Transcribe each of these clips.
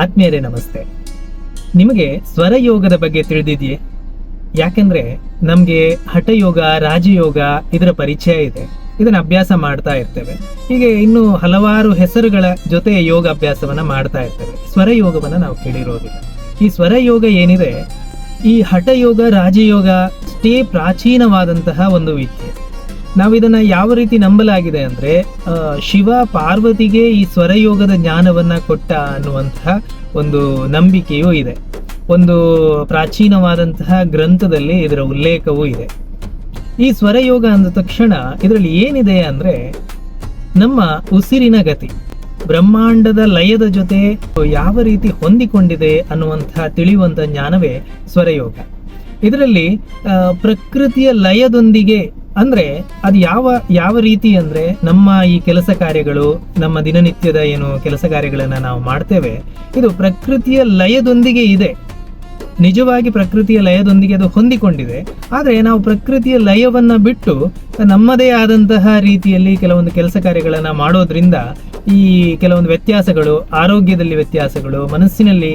ಆತ್ಮೀಯರೇ ನಮಸ್ತೆ. ನಿಮಗೆ ಸ್ವರಯೋಗದ ಬಗ್ಗೆ ತಿಳಿದಿದೆಯೇ? ಯಾಕೆಂದ್ರೆ ನಮಗೆ ಹಠಯೋಗ, ರಾಜಯೋಗ ಇದರ ಪರಿಚಯ ಇದೆ. ಇದನ್ನ ಅಭ್ಯಾಸ ಮಾಡ್ತಾ ಇರ್ತೇವೆ. ಹೀಗೆ ಇನ್ನು ಹಲವಾರು ಹೆಸರುಗಳ ಜೊತೆ ಯೋಗ ಅಭ್ಯಾಸವನ್ನ ಮಾಡ್ತಾ ಇರ್ತೇವೆ. ಸ್ವರಯೋಗವನ್ನ ನಾವು ಕೇಳಿರೋದಿಲ್ಲ. ಈ ಸ್ವರಯೋಗ ಏನಿದೆ, ಈ ಹಠಯೋಗ, ರಾಜಯೋಗ ಅಷ್ಟೇ ಪ್ರಾಚೀನವಾದಂತಹ ಒಂದು ವಿದ್ಯೆ. ನಾವು ಇದನ್ನ ಯಾವ ರೀತಿ ನಂಬಲಾಗಿದೆ ಅಂದ್ರೆ, ಶಿವ ಪಾರ್ವತಿಗೆ ಈ ಸ್ವರಯೋಗದ ಜ್ಞಾನವನ್ನ ಕೊಟ್ಟ ಅನ್ನುವಂತಹ ಒಂದು ನಂಬಿಕೆಯೂ ಇದೆ. ಒಂದು ಪ್ರಾಚೀನವಾದಂತಹ ಗ್ರಂಥದಲ್ಲಿ ಇದರ ಉಲ್ಲೇಖವೂ ಇದೆ. ಈ ಸ್ವರಯೋಗ ಅಂದ ತಕ್ಷಣ ಇದರಲ್ಲಿ ಏನಿದೆ ಅಂದ್ರೆ, ನಮ್ಮ ಉಸಿರಿನ ಗತಿ ಬ್ರಹ್ಮಾಂಡದ ಲಯದ ಜೊತೆ ಯಾವ ರೀತಿ ಹೊಂದಿಕೊಂಡಿದೆ ಅನ್ನುವಂತಹ ತಿಳಿಯುವಂತ ಜ್ಞಾನವೇ ಸ್ವರಯೋಗ. ಇದರಲ್ಲಿ ಪ್ರಕೃತಿಯ ಲಯದೊಂದಿಗೆ ಅಂದ್ರೆ ಅದು ಯಾವ ರೀತಿ ಅಂದ್ರೆ, ನಮ್ಮ ಈ ಕೆಲಸ ಕಾರ್ಯಗಳು, ನಮ್ಮ ದಿನನಿತ್ಯದ ಏನು ಕೆಲಸ ಕಾರ್ಯಗಳನ್ನ ನಾವು ಮಾಡ್ತೇವೆ, ಇದು ಪ್ರಕೃತಿಯ ಲಯದೊಂದಿಗೆ ಇದೆ. ನಿಜವಾಗಿ ಪ್ರಕೃತಿಯ ಲಯದೊಂದಿಗೆ ಅದು ಹೊಂದಿಕೊಂಡಿದೆ. ಆದರೆ ನಾವು ಪ್ರಕೃತಿಯ ಲಯವನ್ನ ಬಿಟ್ಟು ನಮ್ಮದೇ ಆದಂತಹ ರೀತಿಯಲ್ಲಿ ಕೆಲವೊಂದು ಕೆಲಸ ಕಾರ್ಯಗಳನ್ನ ಮಾಡೋದ್ರಿಂದ ಈ ಕೆಲವೊಂದು ವ್ಯತ್ಯಾಸಗಳು, ಆರೋಗ್ಯದಲ್ಲಿ ವ್ಯತ್ಯಾಸಗಳು, ಮನಸ್ಸಿನಲ್ಲಿ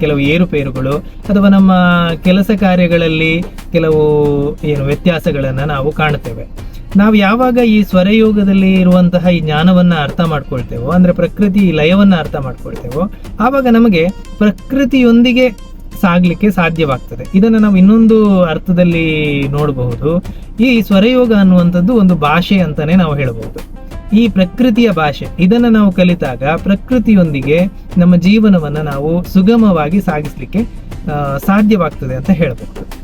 ಕೆಲವು ಏರುಪೇರುಗಳು, ಅಥವಾ ನಮ್ಮ ಕೆಲಸ ಕಾರ್ಯಗಳಲ್ಲಿ ಕೆಲವು ವ್ಯತ್ಯಾಸಗಳನ್ನ ನಾವು ಕಾಣ್ತೇವೆ. ನಾವು ಯಾವಾಗ ಈ ಸ್ವರಯೋಗದಲ್ಲಿ ಇರುವಂತಹ ಈ ಜ್ಞಾನವನ್ನ ಅರ್ಥ ಮಾಡ್ಕೊಳ್ತೇವೋ, ಅಂದ್ರೆ ಪ್ರಕೃತಿ ಲಯವನ್ನ ಅರ್ಥ ಮಾಡ್ಕೊಳ್ತೇವೋ, ಆವಾಗ ನಮಗೆ ಪ್ರಕೃತಿಯೊಂದಿಗೆ ಸಾಗ್ಲಿಕ್ಕೆ ಸಾಧ್ಯವಾಗ್ತದೆ. ಇದನ್ನ ನಾವು ಇನ್ನೊಂದು ಅರ್ಥದಲ್ಲಿ ನೋಡಬಹುದು. ಈ ಸ್ವರಯೋಗ ಅನ್ನುವಂಥದ್ದು ಒಂದು ಭಾಷೆ ಅಂತಾನೆ ನಾವು ಹೇಳಬಹುದು. ಈ ಪ್ರಕೃತಿಯ ಭಾಷೆ, ಇದನ್ನ ನಾವು ಕಲಿತಾಗ ಪ್ರಕೃತಿಯೊಂದಿಗೆ ನಮ್ಮ ಜೀವನವನ್ನ ನಾವು ಸುಗಮವಾಗಿ ಸಾಗಿಸ್ಲಿಕ್ಕೆ ಸಾಧ್ಯವಾಗ್ತದೆ ಅಂತ ಹೇಳ್ಬಹುದು.